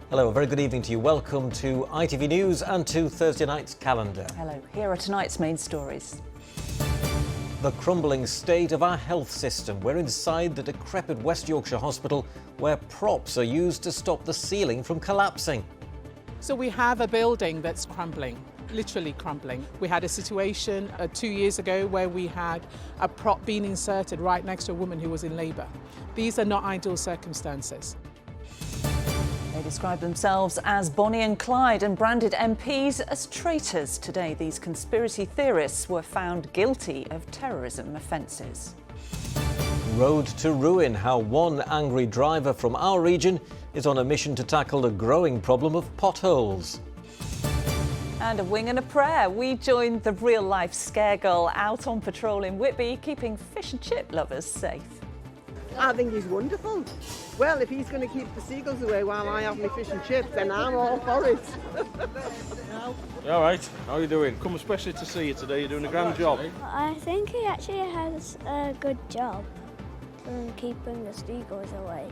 Hello, a very good evening to you. Welcome to ITV News and to Thursday night's calendar. Hello, here are tonight's main stories. The crumbling state of our health system. We're inside the decrepit West Yorkshire hospital where props are used to stop the ceiling from collapsing. So we have a building that's crumbling, literally crumbling. We had a situation 2 years ago where we had a prop being inserted right next to a woman who was in labour. These are not ideal circumstances. They describe themselves as Bonnie and Clyde and branded MPs as traitors. Today, these conspiracy theorists were found guilty of terrorism offences. Road to ruin, how one angry driver from our region is on a mission to tackle the growing problem of potholes. And a wing and a prayer. We joined the real-life Seagull out on patrol in Whitby, keeping fish and chip lovers safe. I think he's wonderful. Well, if he's going to keep the seagulls away while I have my fish and chips, then I'm all for it. You all right? How are you doing? Come especially to see you today. You're doing a grand job. I think he actually has a good job in keeping the seagulls away.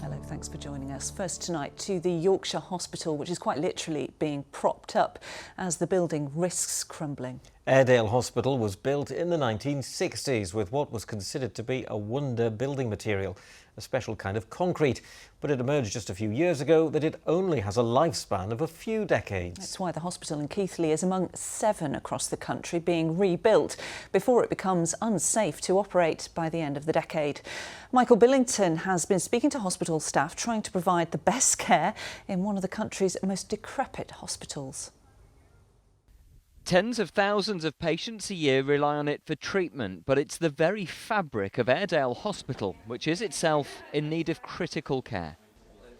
Hello, thanks for joining us. First tonight to the Yorkshire Hospital, which is quite literally being propped up as the building risks crumbling. Airedale Hospital was built in the 1960s with what was considered to be a wonder building material, a special kind of concrete. But it emerged just a few years ago that it only has a lifespan of a few decades. That's why the hospital in Keighley is among 7 across the country being rebuilt before it becomes unsafe to operate by the end of the decade. Michael Billington has been speaking to hospital staff trying to provide the best care in one of the country's most decrepit hospitals. Tens of thousands of patients a year rely on it for treatment, but it's the very fabric of Airedale Hospital, which is itself in need of critical care.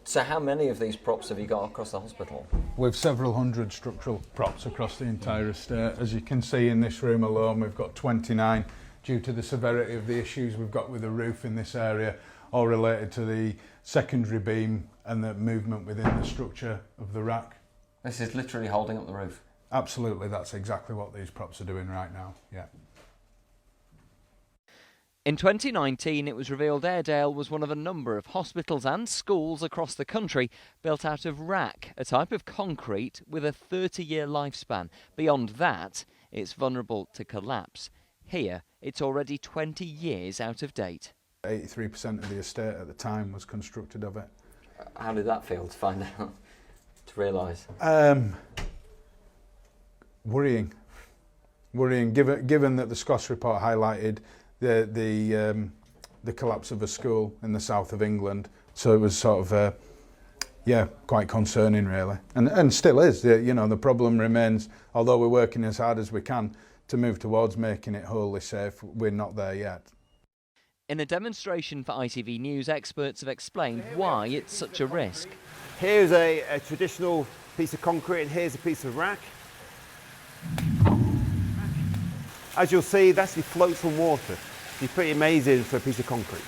So how many of these props have you got across the hospital? We've several hundred structural props across the entire estate. As you can see in this room alone, we've got 29 due to the severity of the issues we've got with the roof in this area, all related to the secondary beam and the movement within the structure of the rack. This is literally holding up the roof? Absolutely, that's exactly what these props are doing right now, yeah. In 2019, it was revealed Airedale was one of a number of hospitals and schools across the country built out of rack, a type of concrete with a 30-year lifespan. Beyond that, it's vulnerable to collapse. Here, it's already 20 years out of date. 83% of the estate at the time was constructed of it. How did that feel to find out, to realise? Worrying, given that the Scots report highlighted the collapse of a school in the south of England, so it was sort of quite concerning really, and still is. You know, the problem remains. Although we're working as hard as we can to move towards making it wholly safe, we're not there yet. In a demonstration for ITV News, experts have explained why it's such a risk. Here's a traditional piece of concrete, and here's a piece of rack. As you'll see, it actually floats on water. It's pretty amazing for a piece of concrete.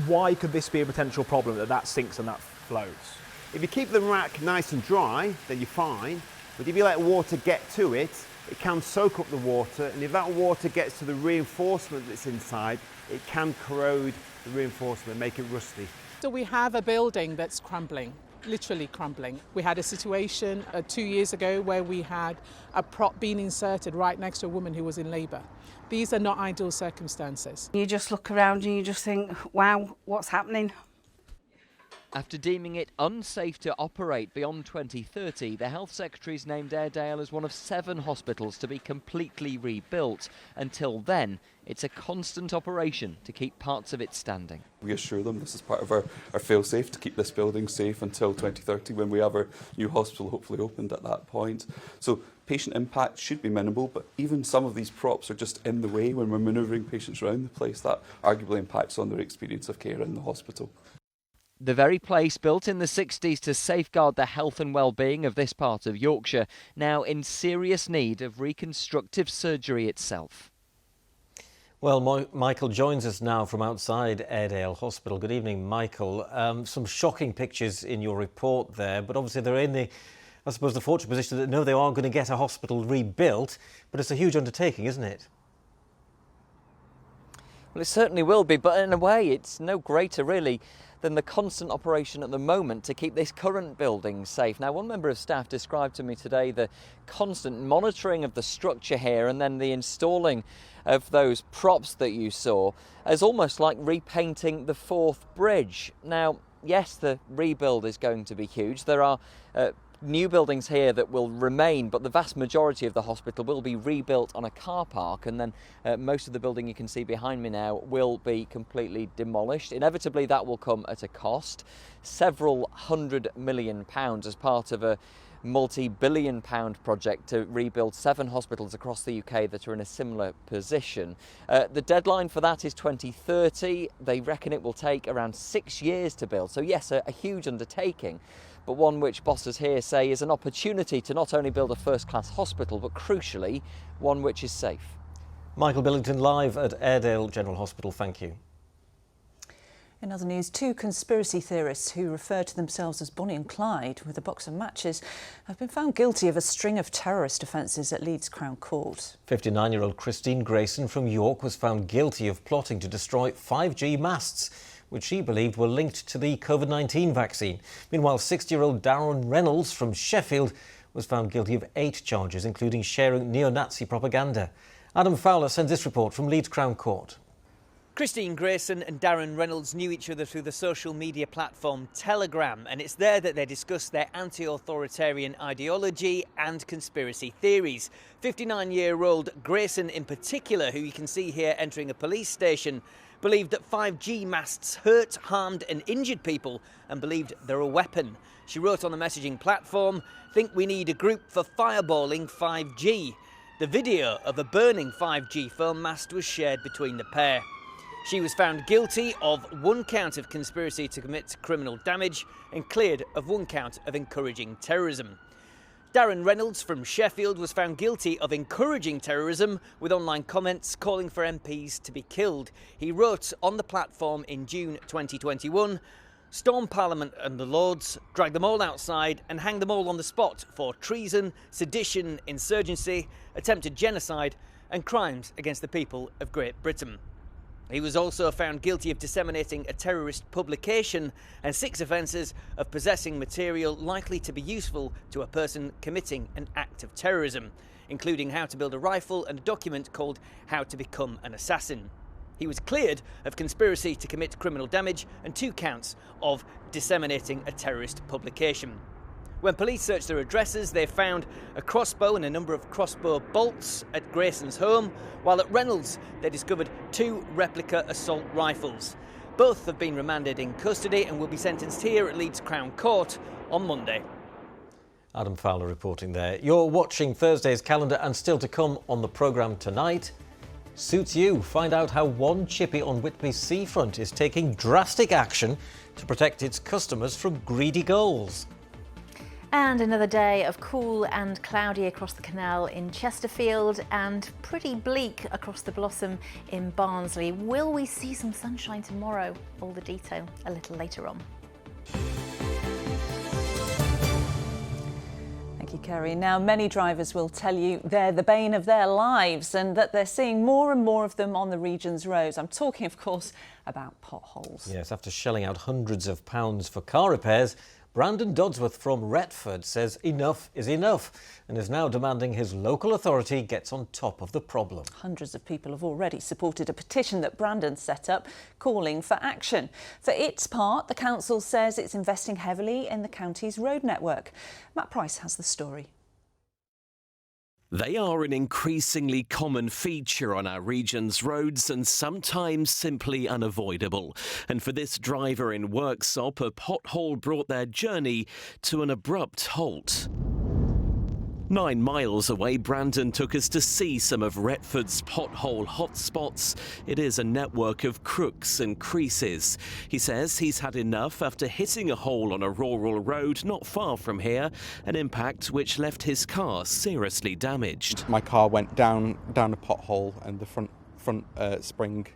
Why could this be a potential problem, that sinks and that floats? If you keep the rack nice and dry, then you're fine. But if you let water get to it, it can soak up the water, and if that water gets to the reinforcement that's inside, it can corrode the reinforcement and make it rusty. So we have a building that's crumbling, literally crumbling. We had a situation 2 years ago where we had a prop being inserted right next to a woman who was in labour. These are not ideal circumstances. You just look around and you just think, wow, what's happening? After deeming it unsafe to operate beyond 2030, the Health Secretary's named Airedale as one of 7 hospitals to be completely rebuilt. Until then, it's a constant operation to keep parts of it standing. We assure them this is part of our fail-safe to keep this building safe until 2030 when we have our new hospital hopefully opened at that point. So patient impact should be minimal, but even some of these props are just in the way when we're manoeuvring patients around the place. That arguably impacts on their experience of care in the hospital. The very place built in the 60s to safeguard the health and well-being of this part of Yorkshire, now in serious need of reconstructive surgery itself. Well, Michael joins us now from outside Airedale Hospital. Good evening, Michael. Some shocking pictures in your report there, but obviously they're in the, I suppose, the fortunate position that no, they are going to get a hospital rebuilt, but it's a huge undertaking, isn't it? Well, it certainly will be, but in a way it's no greater really than the constant operation at the moment to keep this current building safe. Now, one member of staff described to me today the constant monitoring of the structure here and then the installing of those props that you saw as almost like repainting the Forth Bridge. Now, yes, the rebuild is going to be huge. There are new buildings here that will remain, but the vast majority of the hospital will be rebuilt on a car park, and then most of the building you can see behind me now will be completely demolished. Inevitably that will come at a cost, several £100 million as part of a multi-billion pound project to rebuild 7 hospitals across the UK that are in a similar position. The deadline for that is 2030. They reckon it will take around 6 years to build. So yes, a huge undertaking, but one which bosses here say is an opportunity to not only build a first-class hospital, but crucially, one which is safe. Michael Billington live at Airedale General Hospital, thank you. In other news, 2 conspiracy theorists who refer to themselves as Bonnie and Clyde with a box of matches have been found guilty of a string of terrorist offences at Leeds Crown Court. 59-year-old Christine Grayson from York was found guilty of plotting to destroy 5G masts, which she believed were linked to the COVID-19 vaccine. Meanwhile, 60-year-old Darren Reynolds from Sheffield was found guilty of 8 charges, including sharing neo-Nazi propaganda. Adam Fowler sends this report from Leeds Crown Court. Christine Grayson and Darren Reynolds knew each other through the social media platform Telegram, and it's there that they discussed their anti-authoritarian ideology and conspiracy theories. 59-year-old Grayson in particular, who you can see here entering a police station, believed that 5G masts hurt, harmed and injured people and believed they're a weapon. She wrote on the messaging platform, "Think we need a group for fireballing 5G." The video of a burning 5G phone mast was shared between the pair. She was found guilty of 1 count of conspiracy to commit criminal damage and cleared of 1 count of encouraging terrorism. Darren Reynolds from Sheffield was found guilty of encouraging terrorism with online comments calling for MPs to be killed. He wrote on the platform in June 2021, "Storm Parliament and the Lords, drag them all outside and hang them all on the spot for treason, sedition, insurgency, attempted genocide and crimes against the people of Great Britain." He was also found guilty of disseminating a terrorist publication and 6 offences of possessing material likely to be useful to a person committing an act of terrorism, including how to build a rifle and a document called How to Become an Assassin. He was cleared of conspiracy to commit criminal damage and 2 counts of disseminating a terrorist publication. When police searched their addresses, they found a crossbow and a number of crossbow bolts at Grayson's home, while at Reynolds they discovered 2 replica assault rifles. Both have been remanded in custody and will be sentenced here at Leeds Crown Court on Monday. Adam Fowler reporting there. You're watching Thursday's calendar, and still to come on the programme tonight. Suits You. Find out how one chippy on Whitby's seafront is taking drastic action to protect its customers from greedy gulls. And another day of cool and cloudy across the canal in Chesterfield and pretty bleak across the Blossom in Barnsley. Will we see some sunshine tomorrow? All the detail a little later on. Thank you, Kerry. Now, many drivers will tell you they're the bane of their lives and that they're seeing more and more of them on the region's roads. I'm talking, of course, about potholes. Yes, after shelling out hundreds of pounds for car repairs, Brandon Dodsworth from Retford says enough is enough and is now demanding his local authority gets on top of the problem. Hundreds of people have already supported a petition that Brandon set up calling for action. For its part, the council says it's investing heavily in the county's road network. Matt Price has the story. They are an increasingly common feature on our region's roads and sometimes simply unavoidable. And for this driver in Worksop, a pothole brought their journey to an abrupt halt. 9 miles away, Brandon took us to see some of Retford's pothole hotspots. It is a network of crooks and creases. He says he's had enough after hitting a hole on a rural road not far from here, an impact which left his car seriously damaged. My car went down a pothole and the front spring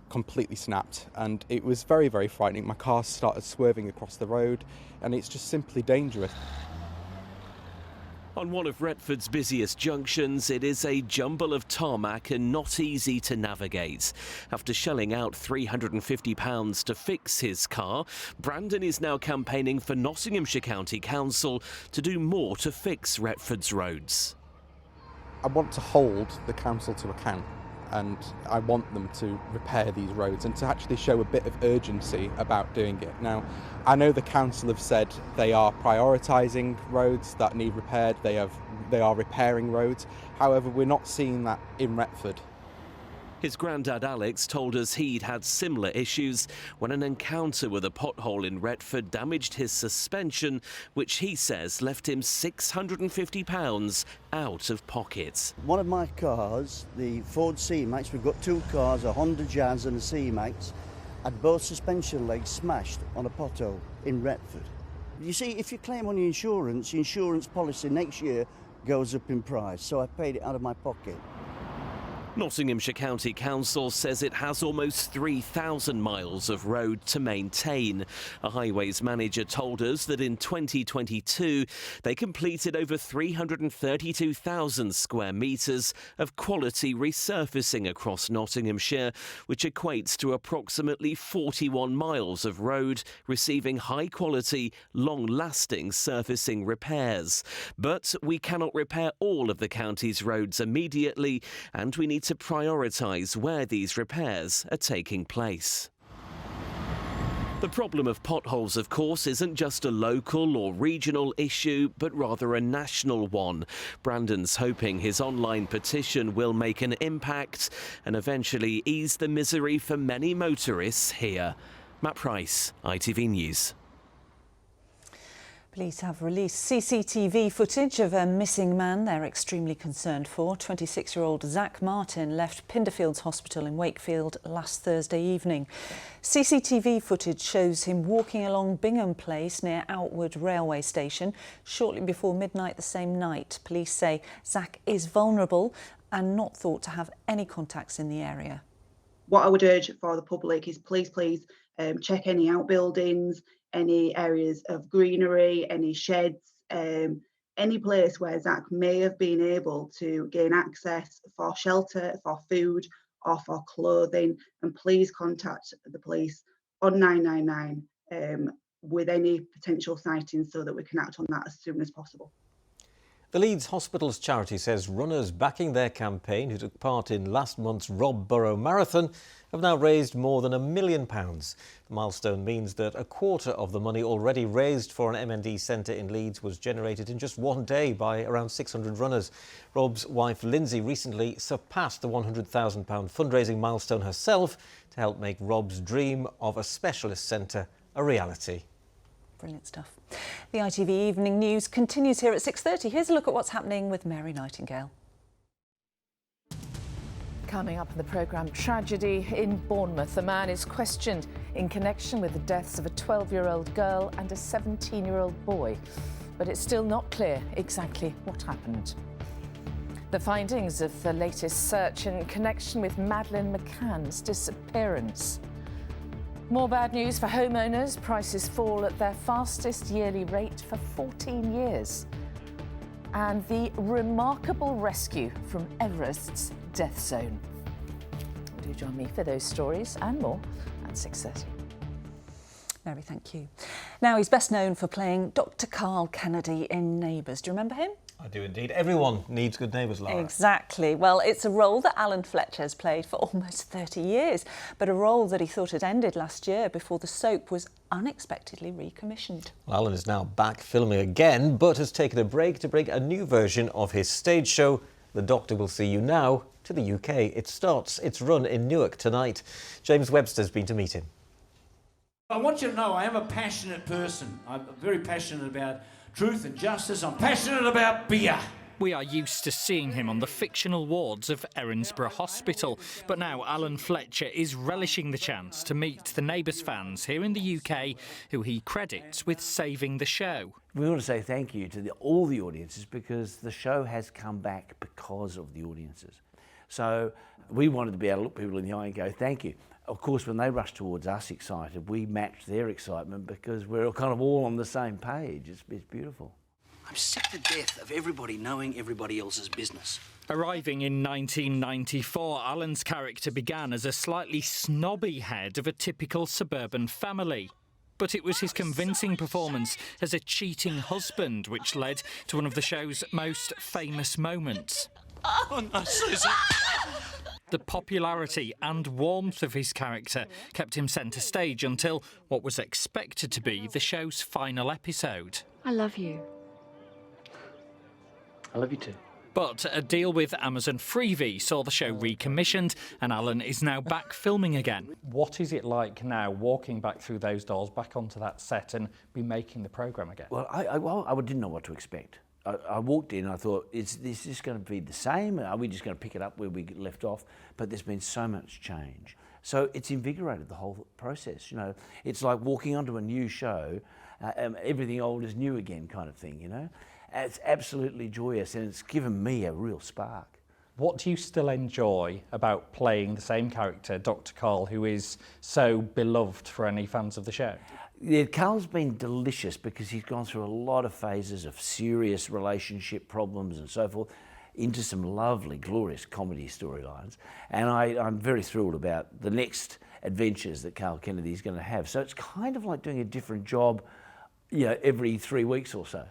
completely snapped, and it was very, very frightening. My car started swerving across the road and it's just simply dangerous. On one of Retford's busiest junctions, it is a jumble of tarmac and not easy to navigate. After shelling out £350 to fix his car, Brandon is now campaigning for Nottinghamshire County Council to do more to fix Retford's roads. I want to hold the council to account, and I want them to repair these roads and to actually show a bit of urgency about doing it. Now, I know the council have said they are prioritising roads that need repaired, they are repairing roads. However, we're not seeing that in Retford. His granddad Alex told us he'd had similar issues when an encounter with a pothole in Retford damaged his suspension, which he says left him £650 out of pocket. One of my cars, the Ford C-Max, we've got two cars, a Honda Jazz and a C-Max, had both suspension legs smashed on a pothole in Retford. You see, if you claim on your insurance policy next year goes up in price, so I paid it out of my pocket. Nottinghamshire County Council says it has almost 3,000 miles of road to maintain. A highways manager told us that in 2022 they completed over 332,000 square metres of quality resurfacing across Nottinghamshire, which equates to approximately 41 miles of road receiving high quality, long-lasting surfacing repairs. But we cannot repair all of the county's roads immediately, and we need to prioritise where these repairs are taking place. The problem of potholes, of course, isn't just a local or regional issue, but rather a national one. Brandon's hoping his online petition will make an impact and eventually ease the misery for many motorists here. Matt Price, ITV News. Police have released CCTV footage of a missing man they're extremely concerned for. 26-year-old Zach Martin left Pinderfields Hospital in Wakefield last Thursday evening. CCTV footage shows him walking along Bingham Place near Outwood Railway Station shortly before midnight the same night. Police say Zach is vulnerable and not thought to have any contacts in the area. What I would urge for the public is please check any outbuildings, any areas of greenery, any sheds, any place where Zach may have been able to gain access for shelter, for food or for clothing, and please contact the police on 999 with any potential sightings so that we can act on that as soon as possible. The Leeds Hospitals charity says runners backing their campaign who took part in last month's Rob Borough Marathon have now raised more than £1 million. The milestone means that a quarter of the money already raised for an MND centre in Leeds was generated in just one day by around 600 runners. Rob's wife Lindsay recently surpassed the £100,000 fundraising milestone herself to help make Rob's dream of a specialist centre a reality. Brilliant stuff. The ITV Evening News continues here at 6:30. Here's a look at what's happening with Mary Nightingale. Coming up in the programme, tragedy in Bournemouth. A man is questioned in connection with the deaths of a 12-year-old girl and a 17-year-old boy. But it's still not clear exactly what happened. The findings of the latest search in connection with Madeleine McCann's disappearance. More bad news for homeowners. Prices fall at their fastest yearly rate for 14 years. And the remarkable rescue from Everest's death zone. Do join me for those stories and more at 6:30. Mary, thank you. Now, he's best known for playing Dr. Carl Kennedy in Neighbours. Do you remember him? I do indeed. Everyone needs good neighbours, Lara. Exactly. Well, it's a role that Alan Fletcher has played for almost 30 years, but a role that he thought had ended last year before the soap was unexpectedly recommissioned. Well, Alan is now back filming again, but has taken a break to bring a new version of his stage show, The Doctor Will See You Now, to the UK. It starts its run in Newark tonight. James Webster's been to meet him. I want you to know I am a passionate person. I'm very passionate about truth and justice. I'm passionate about beer. We are used to seeing him on the fictional wards of Erinsborough Hospital, but now Alan Fletcher is relishing the chance to meet the Neighbours fans here in the UK who he credits with saving the show. We want to say thank you to all the audiences because the show has come back because of the audiences. So we wanted to be able to look people in the eye and go thank you. Of course, when they rush towards us excited, we match their excitement because we're kind of all on the same page. It's beautiful. I'm sick to death of everybody knowing everybody else's business. Arriving in 1994, Alan's character began as a slightly snobby head of a typical suburban family. But it was his convincing performance as a cheating husband which led to one of the show's most famous moments. Oh, no, Susan! The popularity and warmth of his character kept him centre stage until what was expected to be the show's final episode. I love you. I love you too. But a deal with Amazon Freevee saw the show recommissioned, and Alan is now back filming again. What is it like now, walking back through those doors, back onto that set and be making the programme again? Well, I didn't know what to expect. I walked in and I thought, is this just going to be the same? Are we just going to pick it up where we left off? But there's been so much change. So it's invigorated the whole process, you know. It's like walking onto a new show, everything old is new again kind of thing, you know. It's absolutely joyous and it's given me a real spark. What do you still enjoy about playing the same character, Dr. Carl, who is so beloved for any fans of the show? Yeah, Carl's been delicious because he's gone through a lot of phases of serious relationship problems and so forth, into some lovely, glorious comedy storylines. And I'm very thrilled about the next adventures that Carl Kennedy is going to have. So it's kind of like doing a different job, you know, every 3 weeks or so.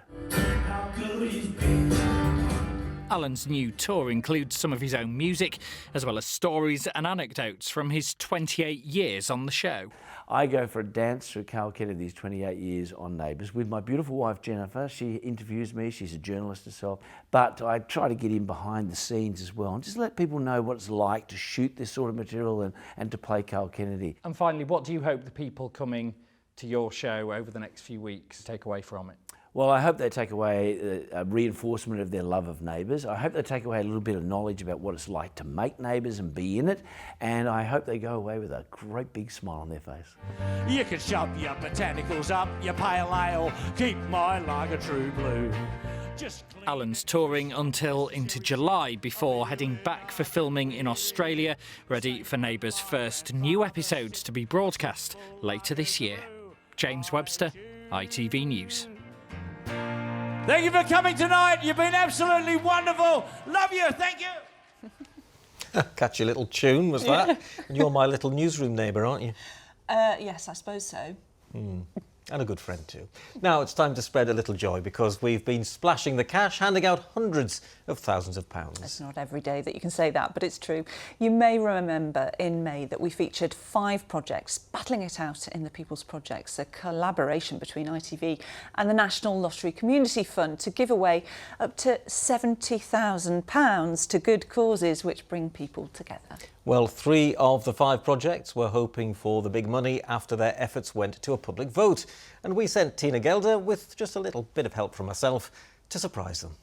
Alan's new tour includes some of his own music, as well as stories and anecdotes from his 28 years on the show. I go for a dance through Carl Kennedy's 28 years on Neighbours with my beautiful wife Jennifer. She interviews me, she's a journalist herself, but I try to get in behind the scenes as well and just let people know what it's like to shoot this sort of material and to play Carl Kennedy. And finally, what do you hope the people coming to your show over the next few weeks take away from it? Well, I hope they take away a reinforcement of their love of Neighbours. I hope they take away a little bit of knowledge about what it's like to make Neighbours and be in it. And I hope they go away with a great big smile on their face. You can shove your botanicals up your pale ale, keep my lager true blue. Alan's touring until into July before heading back for filming in Australia, ready for Neighbours' first new episodes to be broadcast later this year. James Webster, ITV News. Thank you for coming tonight. You've been absolutely wonderful. Love you. Thank you. Catchy little tune, was that? And you're my little newsroom neighbour, aren't you? Yes, I suppose so. And a good friend too. Now it's time to spread a little joy because we've been splashing the cash, handing out hundreds of thousands of pounds. It's not every day that you can say that, but it's true. You may remember in May that we featured 5 projects battling it out in the People's Projects, a collaboration between ITV and the National Lottery Community Fund to give away up to £70,000 to good causes which bring people together. Well, 3 of the 5 projects were hoping for the big money after their efforts went to a public vote. And we sent Tina Gelder, with just a little bit of help from herself, to surprise them.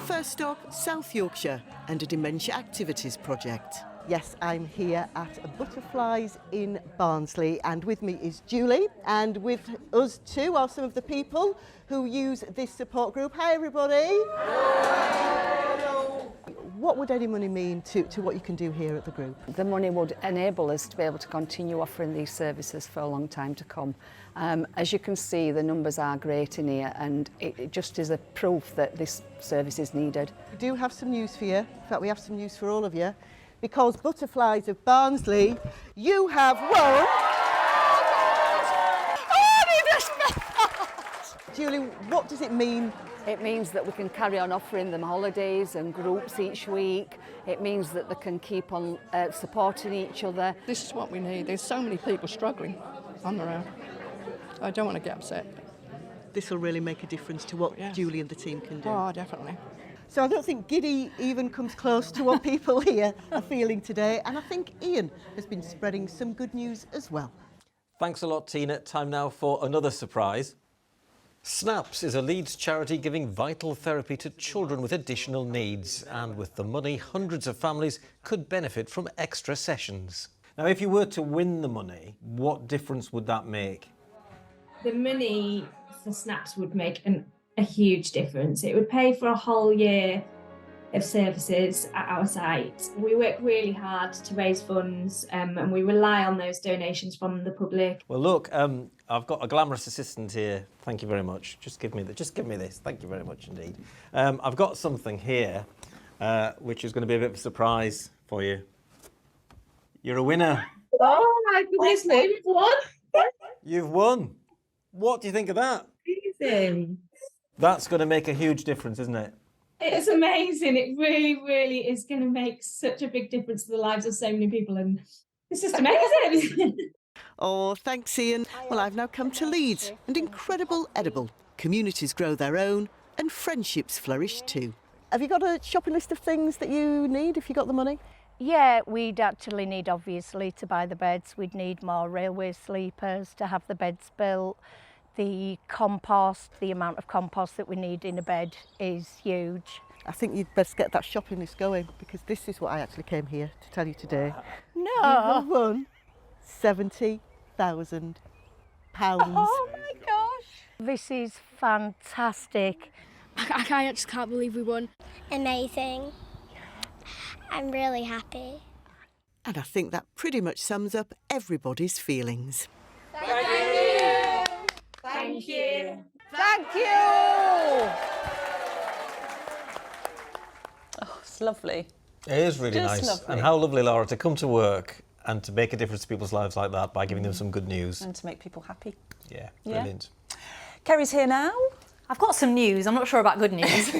First up, South Yorkshire and a dementia activities project. Yes, I'm here at Butterflies in Barnsley and with me is Julie, and with us too are some of the people who use this support group. Hi everybody! Hello. What would any money mean to what you can do here at the group? The money would enable us to be able to continue offering these services for a long time to come. As you can see, the numbers are great in here, and it just is a proof that this service is needed. We do have some news for you. In fact, we have some news for all of you. Because Butterflies of Barnsley, you have won... Julie, what does it mean? It means that we can carry on offering them holidays and groups each week. It means that they can keep on supporting each other. This is what we need. There's so many people struggling on their own. I don't want to get upset. This will really make a difference to what Julie and the team can do. Oh, definitely. So I don't think Giddy even comes close to what people here are feeling today. And I think Ian has been spreading some good news as well. Thanks a lot, Tina. Time now for another surprise. SNAPS is a Leeds charity giving vital therapy to children with additional needs. And with the money, hundreds of families could benefit from extra sessions. Now, if you were to win the money, what difference would that make? The money for SNAPS would make a huge difference. It would pay for a whole year of services at our site. We work really hard to raise funds and we rely on those donations from the public. Well, look, I've got a glamorous assistant here. Thank you very much. Just give me this. Thank you very much indeed. I've got something here, which is going to be a bit of a surprise for you. You're a winner. Oh my goodness me, we've won! You've won. What do you think of that? Amazing. That's going to make a huge difference, isn't it? It's amazing. It really, really is going to make such a big difference to the lives of so many people, and it's just amazing. Oh, thanks, Ian. Well, I've now come to Leeds, and incredible edible. Communities grow their own, and friendships flourish too. Have you got a shopping list of things that you need if you got the money? Yeah, we'd actually need, obviously, to buy the beds. We'd need more railway sleepers to have the beds built. The compost, the amount of compost that we need in a bed is huge. I think you'd best get that shopping list going, because this is what I actually came here to tell you today. No! You have won £70,000. Oh my gosh! This is fantastic. I just can't believe we won. Amazing. I'm really happy. And I think that pretty much sums up everybody's feelings. Thank you. Thank you. Thank you! Oh, it's lovely. It is really Just nice. lovely. And how lovely, Laura, to come to work and to make a difference to people's lives like that by giving them some good news. And to make people happy. Yeah, Yeah. brilliant. Kerry's here now. I've got some news. I'm not sure about good news.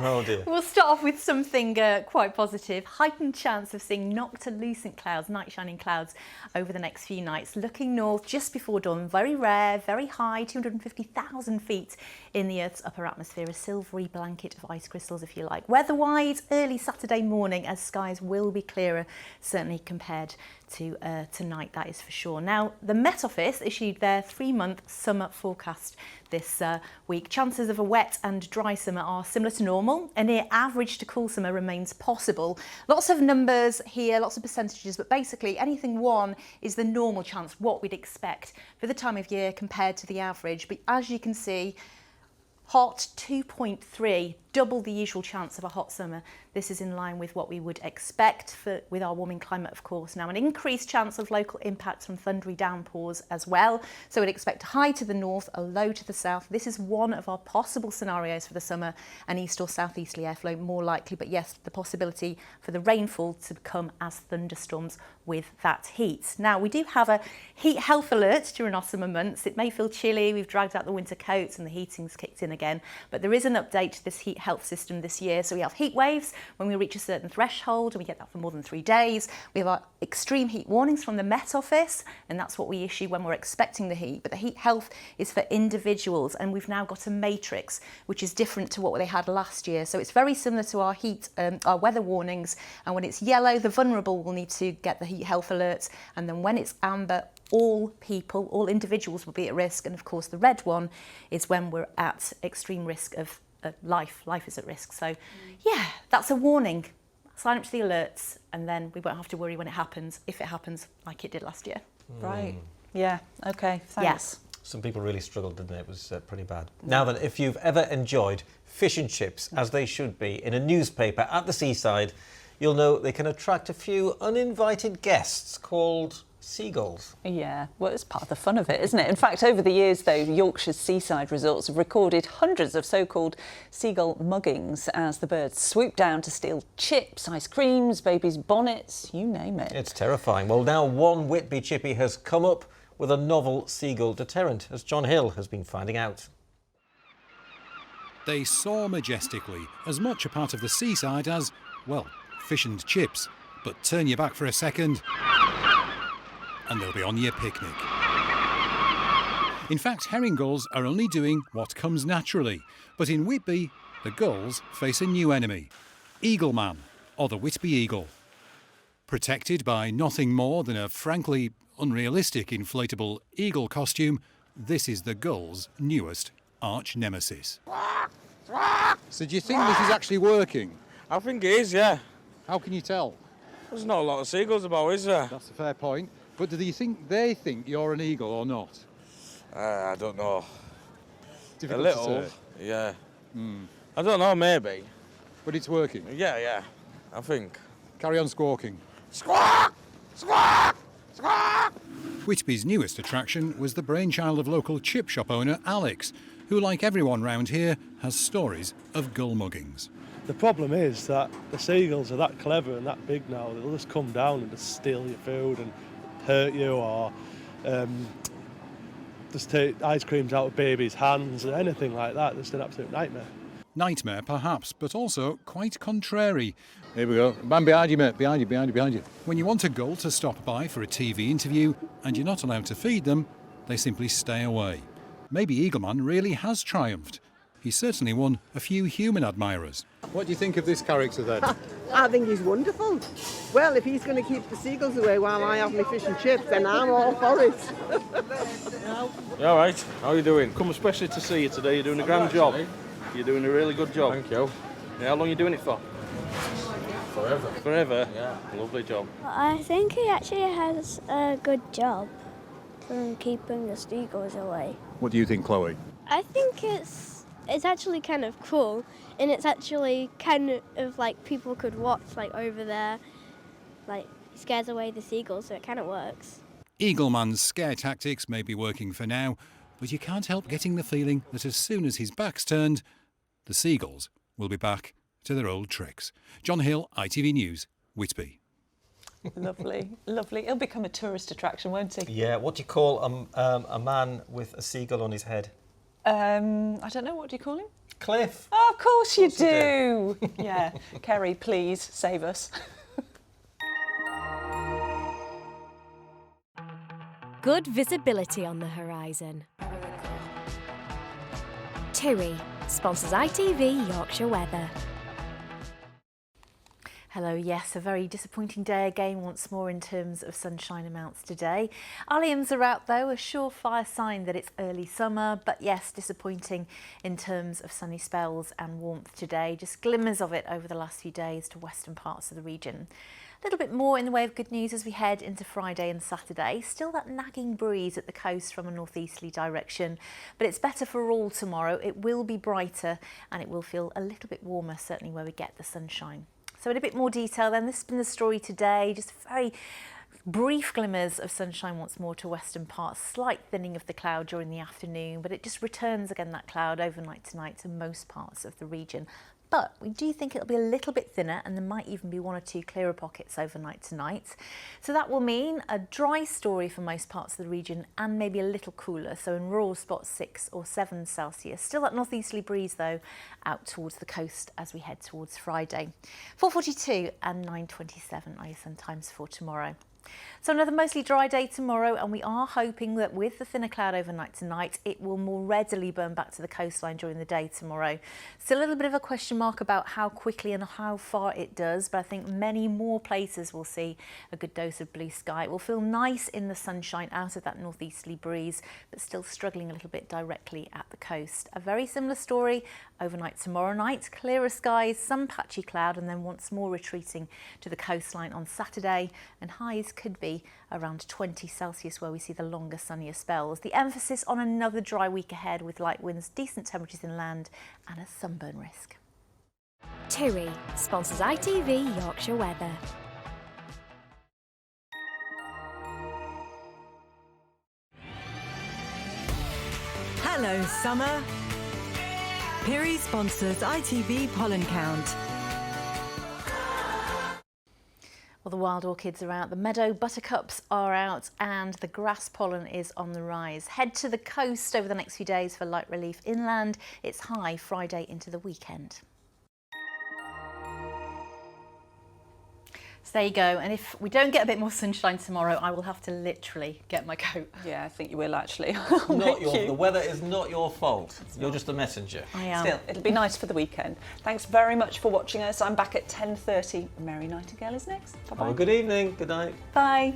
Oh dear. We'll start off with something quite positive. Heightened chance of seeing noctilucent clouds, night shining clouds, over the next few nights. Looking north just before dawn, very rare, very high, 250,000 feet in the Earth's upper atmosphere. A silvery blanket of ice crystals, if you like. Weather-wise, early Saturday morning, as skies will be clearer, certainly compared to tonight, that is for sure. Now, the Met Office issued their 3-month summer forecast this week. Chances of a wet and dry summer are similar to normal. A near average to cool summer remains possible. Lots of numbers here, lots of percentages, but basically anything one is the normal chance, what we'd expect for the time of year compared to the average. But as you can see, hot 2.3, double the usual chance of a hot summer. This is in line with what we would expect with our warming climate, of course. Now, an increased chance of local impacts from thundery downpours as well. So we'd expect a high to the north, a low to the south. This is one of our possible scenarios for the summer. An east or southeasterly airflow more likely, but yes, the possibility for the rainfall to come as thunderstorms with that heat. Now, we do have a heat health alert during our summer months. It may feel chilly. We've dragged out the winter coats and the heating's kicked in again, but there is an update to this heat health system this year. So we have heat waves when we reach a certain threshold, and we get that for more than 3 days. We have our extreme heat warnings from the Met Office, and that's what we issue when we're expecting the heat. But the heat health is for individuals, and we've now got a matrix, which is different to what they had last year. So it's very similar to our our weather warnings. And when it's yellow, the vulnerable will need to get the heat health alerts. And then when it's amber, all people, all individuals will be at risk. And of course, the red one is when we're at extreme risk of life is at risk. So yeah, that's a warning. Sign up to the alerts, and then we won't have to worry when it happens, if it happens like it did last year. Right. Yeah. Okay. Thanks. Some people really struggled, didn't they? It was pretty bad. Now then, if you've ever enjoyed fish and chips, as they should be, in a newspaper at the seaside, you'll know they can attract a few uninvited guests called seagulls. Yeah, well, it's part of the fun of it, isn't it? In fact, over the years, though, Yorkshire's seaside resorts have recorded hundreds of so-called seagull muggings as the birds swoop down to steal chips, ice creams, babies' bonnets, you name it. It's terrifying. Well, now one Whitby chippy has come up with a novel seagull deterrent, as John Hill has been finding out. They soar majestically, as much a part of the seaside as, well, fish and chips. But turn your back for a second and they'll be on your picnic. In fact, herring gulls are only doing what comes naturally. But in Whitby, the gulls face a new enemy, Eagle Man, or the Whitby Eagle. Protected by nothing more than a frankly unrealistic inflatable eagle costume, this is the gull's newest arch nemesis. So do you think this is actually working? I think it is, yeah. How can you tell? There's not a lot of seagulls about, is there? That's a fair point. But do you think they think you're an eagle or not? I don't know. Difficult a little, to say. yeah. I don't know, maybe. But it's working? Yeah, I think. Carry on squawking. Squawk! Squawk! Squawk! Whitby's newest attraction was the brainchild of local chip shop owner Alex, who, like everyone round here, has stories of gull muggings. The problem is that the seagulls are that clever and that big now, they'll just come down and just steal your food and hurt you, or just take ice creams out of babies' hands or anything like that. Just an absolute nightmare. Nightmare, perhaps, but also quite contrary. Here we go. Man behind you, mate. Behind you. When you want a gull to stop by for a TV interview and you're not allowed to feed them, they simply stay away. Maybe Eagleman really has triumphed. He's certainly won a few human admirers. What do you think of this character then? I think he's wonderful. Well, if he's going to keep the seagulls away while I have my fish and chips, then I'm all for it. You all right? How are you doing? Come especially to see you today. You're doing a grand job. You're doing a really good job. Thank you. Yeah, how long are you doing it for? Forever. Forever? Yeah. Lovely job. I think he actually has a good job from keeping the seagulls away. What do you think, Chloe? I think it's actually kind of cool, and it's actually kind of like people could watch like over there, like he scares away the seagulls, so it kind of works. Eagleman's scare tactics may be working for now, but you can't help getting the feeling that as soon as his back's turned, the seagulls will be back to their old tricks. John Hill, ITV News, Whitby. Lovely, lovely. He'll become a tourist attraction, won't he? Yeah, what do you call a man with a seagull on his head? I don't know, what do you call him? Cliff. Oh, of course you do. Yeah. Kerry, please save us. Good visibility on the horizon. TUI sponsors ITV Yorkshire Weather. Hello, yes, a very disappointing day again once more in terms of sunshine amounts today. Alliums are out though, a surefire sign that it's early summer, but yes, disappointing in terms of sunny spells and warmth today. Just glimmers of it over the last few days to western parts of the region. A little bit more in the way of good news as we head into Friday and Saturday. Still that nagging breeze at the coast from a northeasterly direction, but it's better for all tomorrow. It will be brighter and it will feel a little bit warmer, certainly where we get the sunshine. So in a bit more detail then, this has been the story today, just very brief glimmers of sunshine once more to western parts, slight thinning of the cloud during the afternoon, but it just returns again, that cloud overnight tonight to most parts of the region. But we do think it'll be a little bit thinner and there might even be one or two clearer pockets overnight tonight. So that will mean a dry story for most parts of the region and maybe a little cooler. So in rural spots 6 or 7 Celsius. Still that northeasterly breeze though out towards the coast as we head towards Friday. 4:42 and 9:27 are your sun times for tomorrow. So another mostly dry day tomorrow, and we are hoping that with the thinner cloud overnight tonight, it will more readily burn back to the coastline during the day tomorrow. Still a little bit of a question mark about how quickly and how far it does, but I think many more places will see a good dose of blue sky. It will feel nice in the sunshine out of that northeasterly breeze, but still struggling a little bit directly at the coast. A very similar story overnight tomorrow night. Clearer skies, some patchy cloud, and then once more retreating to the coastline on Saturday, and highs could be around 20 Celsius where we see the longer sunnier spells. The emphasis on another dry week ahead with light winds, decent temperatures inland and a sunburn risk. TUI sponsors ITV Yorkshire Weather. Hello summer. Piri sponsors ITV Pollen Count. Well, the wild orchids are out, the meadow buttercups are out and the grass pollen is on the rise. Head to the coast over the next few days for light relief inland. It's high Friday into the weekend. So there you go, and if we don't get a bit more sunshine tomorrow, I will have to literally get my coat. Yeah, I think you will actually. The weather is not your fault. You're just a messenger. I am. Still, it'll be nice for the weekend. Thanks very much for watching us. I'm back at 10:30. Mary Nightingale is next. Bye-bye. Have a good evening. Good night. Bye.